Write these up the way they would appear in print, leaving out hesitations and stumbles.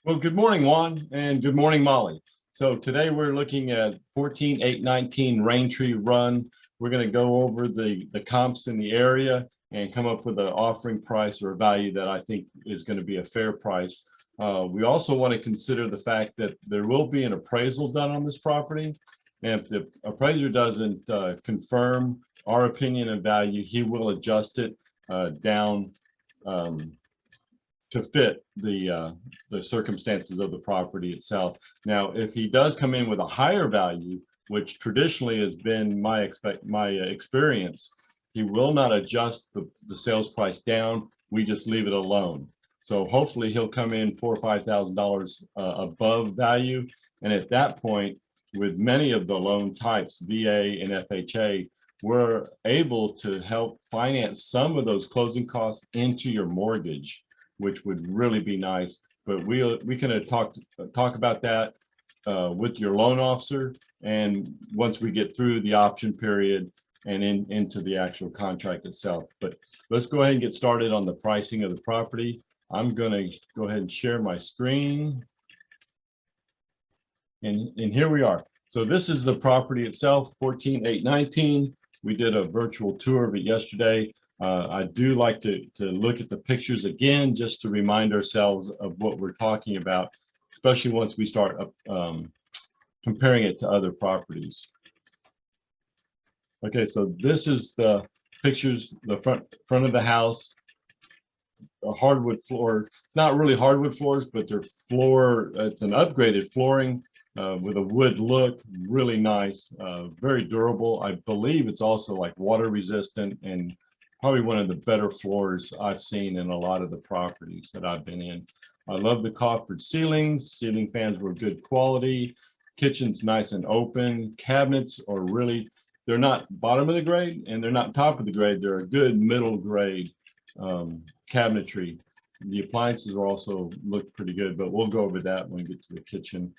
Well, good morning, Juan, and good morning, Molly. So today we're looking at 14819 Raintree Run. We're going to go over the comps in the area and come up with an offering price or a value that I think is going to be a fair price. We also want to consider the fact that there will be an appraisal done on this property. And if the appraiser doesn't confirm our opinion and value, he will adjust it down to fit the circumstances of the property itself. Now, if he does come in with a higher value, which traditionally has been my experience, he will not adjust the sales price down. We just leave it alone. So hopefully he'll come in $4,000 or $5,000 above value. And at that point, with many of the loan types, VA and FHA, we're able to help finance some of those closing costs into your mortgage, which would really be nice. But we can talk about that with your loan officer, and once we get through the option period and into the actual contract itself. But let's go ahead and get started on the pricing of the property. I'm going to go ahead and share my screen. And here we are. So this is the property itself, 14819. We did a virtual tour of it yesterday. I do like to look at the pictures again, just to remind ourselves of what we're talking about, especially once we start comparing it to other properties. Okay, so this is the pictures, the front of the house. A hardwood floor, not really hardwood floors, but they're it's an upgraded flooring with a wood look, really nice, very durable. I believe it's also like water resistant and probably one of the better floors I've seen in a lot of the properties that I've been in. I love the coffered ceilings. Ceiling fans were good quality. Kitchen's nice and open. Cabinets are really, they're not bottom of the grade and they're not top of the grade. They're a good middle grade cabinetry. The appliances are also look pretty good, but we'll go over that when we get to the kitchen.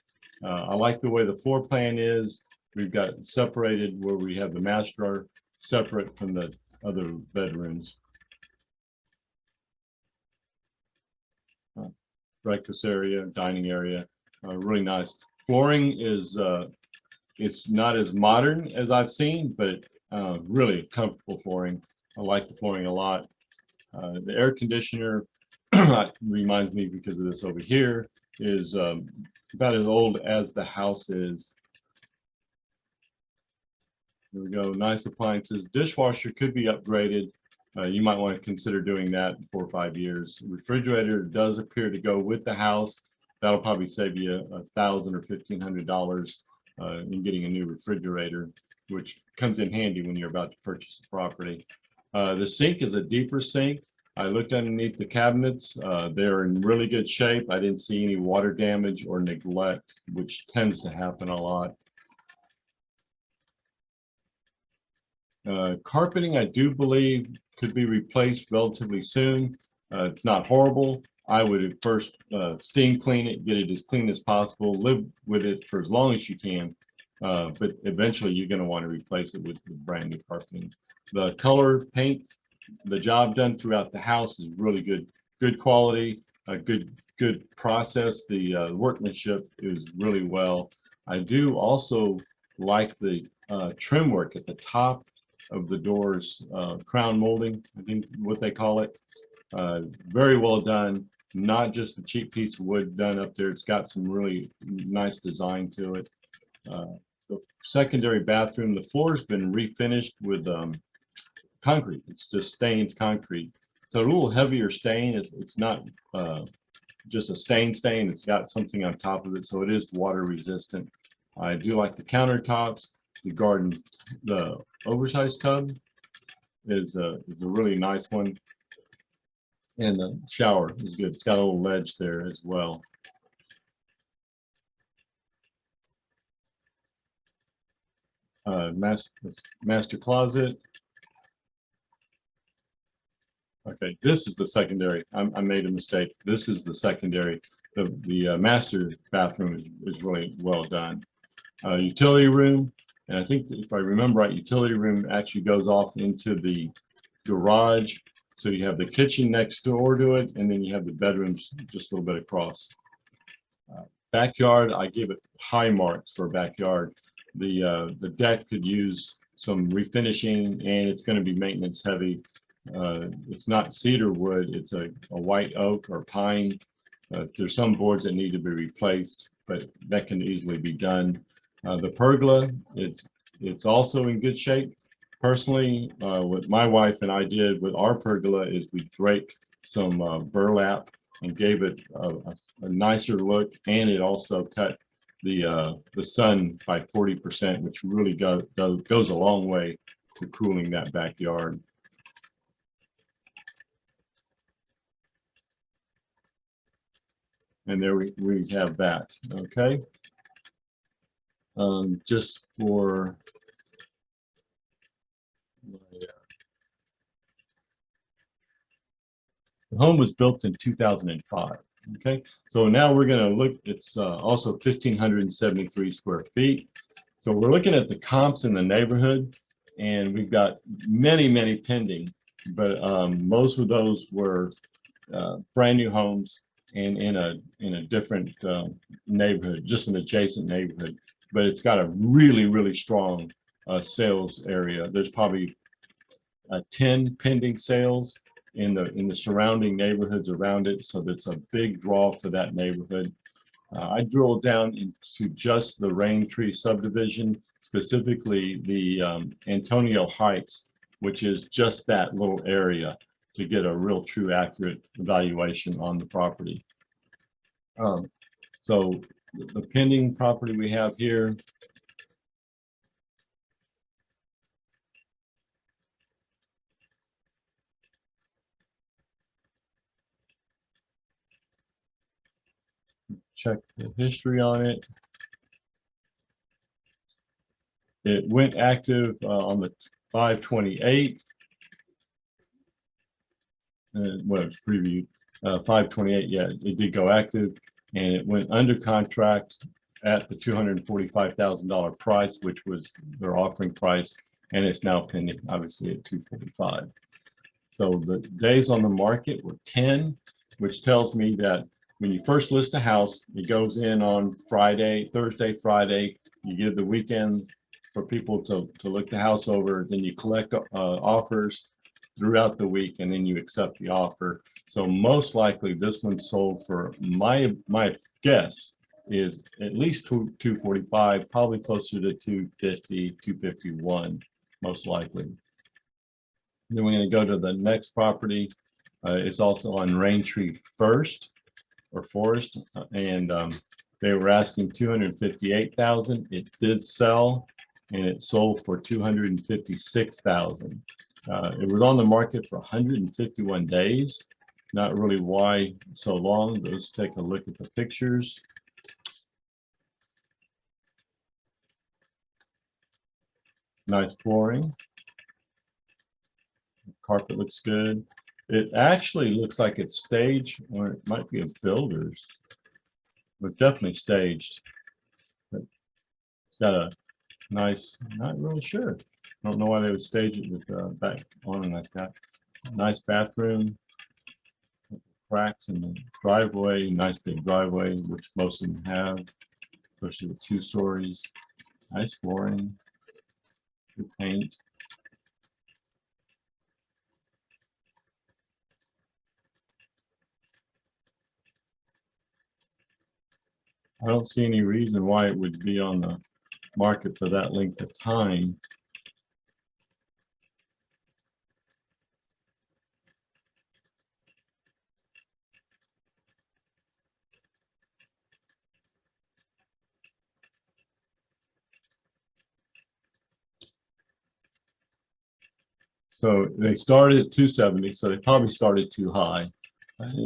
I like the way the floor plan is. We've got separated where we have the master separate from the other bedrooms. Breakfast area, dining area, really nice. Flooring is it's not as modern as I've seen, but really comfortable flooring. I like the flooring a lot. The air conditioner reminds me, because of this over here, is about as old as the house is. There we go, nice appliances. Dishwasher could be upgraded. You might want to consider doing that in 4 or 5 years. Refrigerator does appear to go with the house. That'll probably save you $1,000 or $1,500 in getting a new refrigerator, which comes in handy when you're about to purchase a property. The sink is a deeper sink. I looked underneath the cabinets. They're in really good shape. I didn't see any water damage or neglect, which tends to happen a lot. Carpeting, I do believe, could be replaced relatively soon. It's not horrible. I would first steam clean it, get it as clean as possible, live with it for as long as you can. But eventually you're going to want to replace it with brand new carpeting. The color paint, the job done throughout the house is really good quality, a good process. The workmanship is really well. I do also like the trim work at the top of the doors, crown molding, I think what they call it. Very well done, not just a cheap piece of wood done up there. It's got some really nice design to it. The secondary bathroom, the floor's been refinished with concrete. It's just stained concrete. It's a little heavier stain. It's not just a stain. It's got something on top of it, so it is water resistant. I do like the countertops. The oversized tub is a really nice one, and the shower is good. It's got a little ledge there as well. Master closet. Okay, this is the secondary. I made a mistake. This is the secondary. The master bathroom is really well done. Utility room, and I think if I remember right, utility room actually goes off into the garage. So you have the kitchen next door to it, and then you have the bedrooms just a little bit across. Backyard, I give it high marks for backyard. The deck could use some refinishing, and it's going to be maintenance heavy. It's not cedar wood, it's a white oak or pine. There's some boards that need to be replaced, but that can easily be done. The pergola, it's also in good shape. Personally, what my wife and I did with our pergola is we draped some burlap and gave it a nicer look, and it also cut the sun by 40%, which really goes a long way to cooling that backyard. And there we have that. Okay. Just for the home was built in 2005. Okay, so now we're going to look. It's also 1,573 square feet. So we're looking at the comps in the neighborhood, and we've got many pending, but most of those were brand new homes and in a different neighborhood, just an adjacent neighborhood. But it's got a really strong sales area. There's probably 10 pending sales in the surrounding neighborhoods around it, so that's a big draw for that neighborhood. I drilled down into just the Raintree subdivision, specifically the Antonio Heights, which is just that little area, to get a real true accurate evaluation on the property. So the pending property we have here, check the history on it. It went active on the 5/28. Well, it's previewed 5/28. Yeah, it did go active, and it went under contract at the $245,000 price, which was their offering price, and it's now pending, obviously, at 245. So the days on the market were 10, which tells me that when you first list a house, it goes in on Friday, Thursday, Friday. You give the weekend for people to look the house over, then you collect offers throughout the week, and then you accept the offer. So most likely this one sold for, my guess is at least 245, probably closer to 250, 251, most likely. Then we're going to go to the next property. It's also on Raintree Forest, and they were asking 258,000. It did sell, and it sold for 256,000. It was on the market for 151 days. Not really why so long. Let's take a look at the pictures. Nice flooring. Carpet looks good. It actually looks like it's staged, or it might be a builder's, but definitely staged. But it's got a nice, not really sure. I don't know why they would stage it with back on like that. Nice bathroom, cracks in the driveway, nice big driveway, which most of them have, especially with 2 stories. Nice flooring, good paint. I don't see any reason why it would be on the market for that length of time. So they started at 270, so they probably started too high.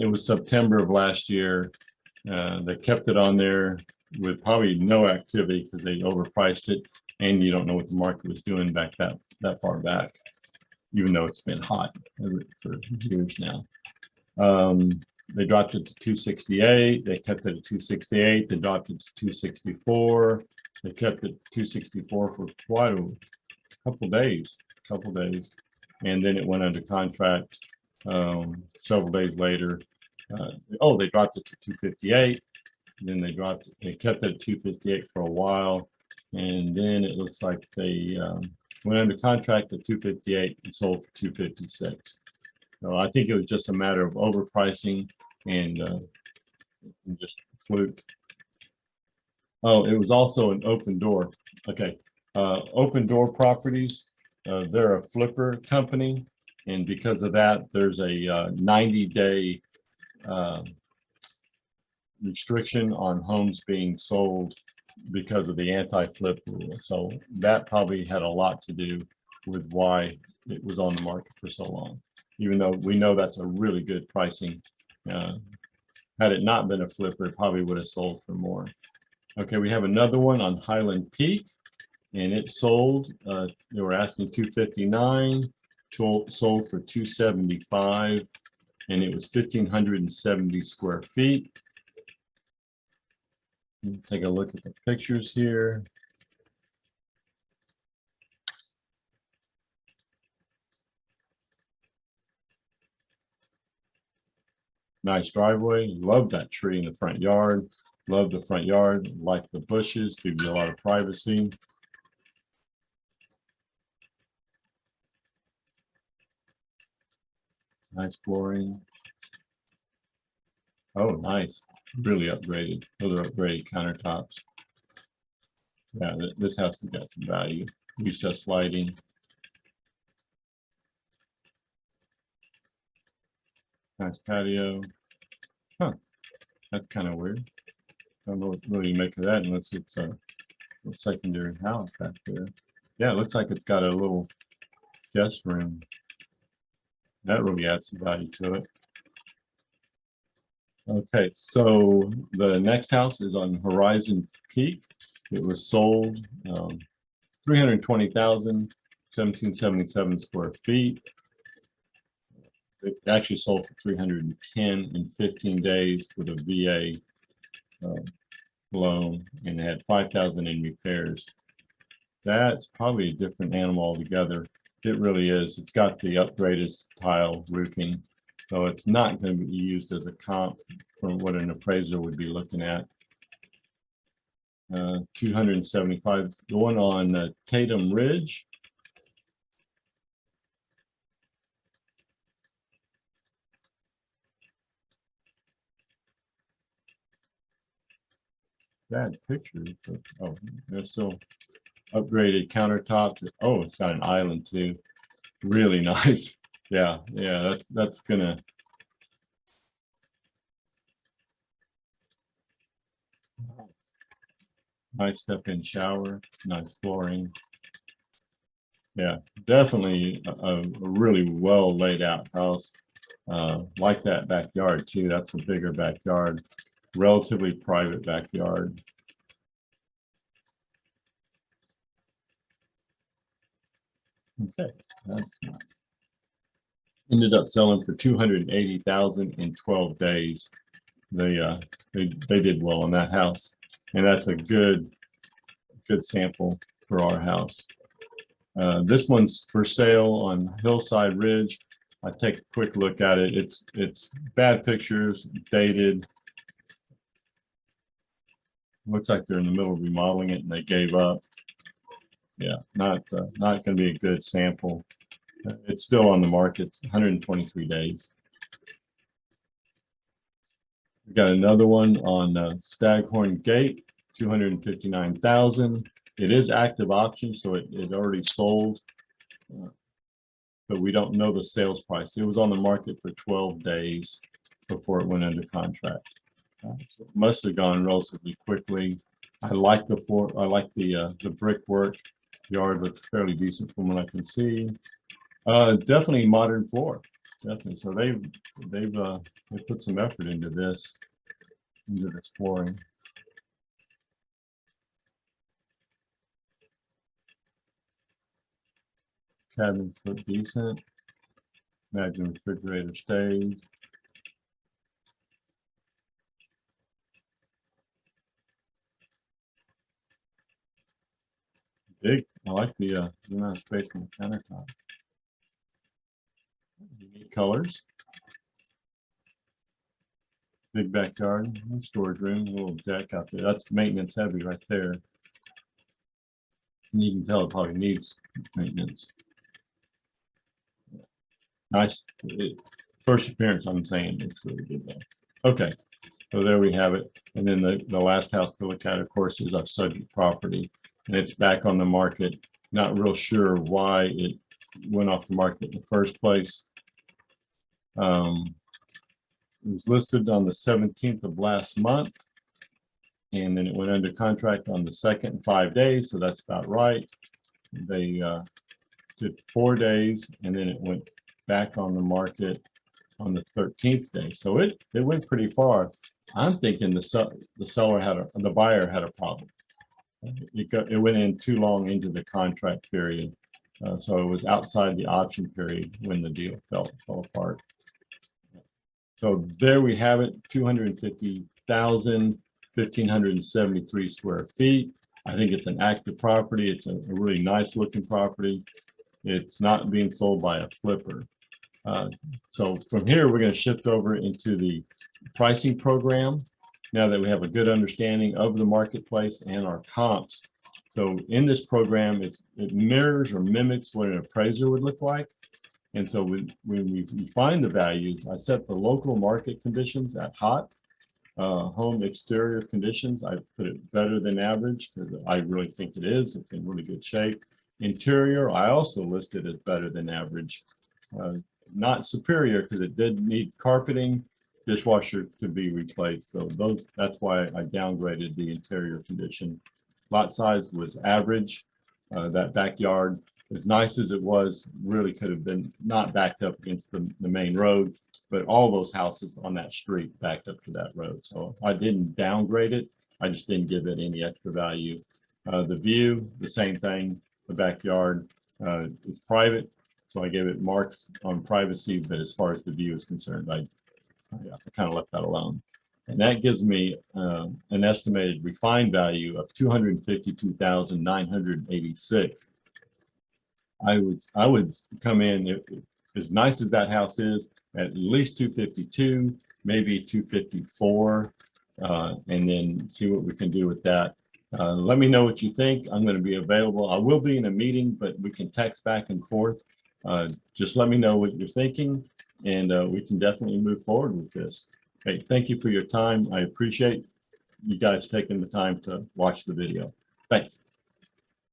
It was September of last year. They kept it on there with probably no activity because they overpriced it, and you don't know what the market was doing back that far back, even though it's been hot for years now. They dropped it to 268. They kept it at 268. They dropped it to 264. They kept it 264 for quite a couple days, and then it went under contract several days later. They dropped it to 258. then they kept it at 258 for a while, and then it looks like they went under contract at 258 and sold for 256. So I think it was just a matter of overpricing and just fluke. Oh, it was also an Open Door. Okay, Open Door Properties. They're a flipper company, and because of that, there's a 90-day restriction on homes being sold because of the anti-flip rule. So that probably had a lot to do with why it was on the market for so long, even though we know that's a really good pricing. Had it not been a flipper, it probably would have sold for more. Okay, we have another one on Highland Peak, and it sold. They were asking 259, sold for 275, and it was 1,570 square feet. Take a look at the pictures here. Nice driveway. Love that tree in the front yard. Love the front yard. Like the bushes. Gives you a lot of privacy. Nice flooring. Oh, nice. Really upgraded. Those are upgraded countertops. Yeah, this house has got some value. Recessed lighting. Nice patio. Huh. That's kind of weird. I don't know what you make of that unless it's a secondary house back there. Yeah, it looks like it's got a little guest room. That really adds some value to it. Okay, so the next house is on Horizon Peak. It was sold 320,000, 1,777 square feet. It actually sold for 310 in 15 days with a VA loan, and it had 5,000 in repairs. That's probably a different animal altogether. It really is. It's got the upgraded tile roofing, so it's not going to be used as a comp from what an appraiser would be looking at. 275. The one on Tatum Ridge. Bad pictures, but oh, there's still upgraded countertops. Oh, it's got an island too. Really nice. Yeah, that's gonna. Nice step-in shower, nice flooring. Yeah, definitely a really well laid out house. Like that backyard too. That's a bigger backyard, relatively private backyard. Okay, that's nice. Ended up selling for 280,000 in 12 days. They did well on that house, and that's a good sample for our house. This one's for sale on Hillside Ridge. I take a quick look at it. It's bad pictures, dated. Looks like they're in the middle of remodeling it and they gave up. Yeah, not going to be a good sample. It's still on the market, 123 days. We got another one on Staghorn Gate, 259,000. It is active auction, so it already sold, but we don't know the sales price. It was on the market for 12 days before it went under contract. So it must have gone relatively quickly. I like the floor. I like the brickwork. Yard looks fairly decent from what I can see. Definitely modern floor. Definitely. So they put some effort into this flooring. Cabinets look decent. Imagine refrigerator stays. Big. I like the amount of space on the countertop. Unique colors. big backyard, storage room, a little deck out there. That's maintenance heavy right there. And you can tell it probably needs maintenance. Nice. First appearance, I'm saying it's really good though. Okay, so there we have it. And then the last house to look at, of course, is our subject property. And it's back on the market. Not real sure why it went off the market in the first place. It was listed on the 17th of last month. And then it went under contract on the 2nd in 5 days. So that's about right. They did 4 days, and then it went back on the market on the 13th day. So it went pretty far. I'm thinking the buyer had a problem. It went in too long into the contract period. So it was outside the option period when the deal fell apart. So there we have it, 250,000, 1,573 square feet. I think it's an active property. It's a really nice looking property. It's not being sold by a flipper. So from here, we're going to shift over into the pricing program now that we have a good understanding of the marketplace and our comps. So in this program, it mirrors or mimics what an appraiser would look like. And so when we find the values, I set the local market conditions at hot. Home exterior conditions, I put it better than average because I really think it is. It's in really good shape. Interior, I also listed as better than average. Not superior because it did need carpeting, dishwasher to be replaced. So that's why I downgraded the interior condition. Lot size was average. That backyard, as nice as it was, really could have been not backed up against the main road, but all those houses on that street backed up to that road. So I didn't downgrade it. I just didn't give it any extra value. The view, the same thing. The backyard is private. So I gave it marks on privacy, but as far as the view is concerned, I kind of left that alone. And that gives me an estimated refined value of 252,986. I would come in, as nice as that house is, at least 252, maybe 254, and then see what we can do with that. Let me know what you think. I'm going to be available. I will be in a meeting, but we can text back and forth. Just let me know what you're thinking, and we can definitely move forward with this. Hey, thank you for your time. I appreciate you guys taking the time to watch the video. Thanks.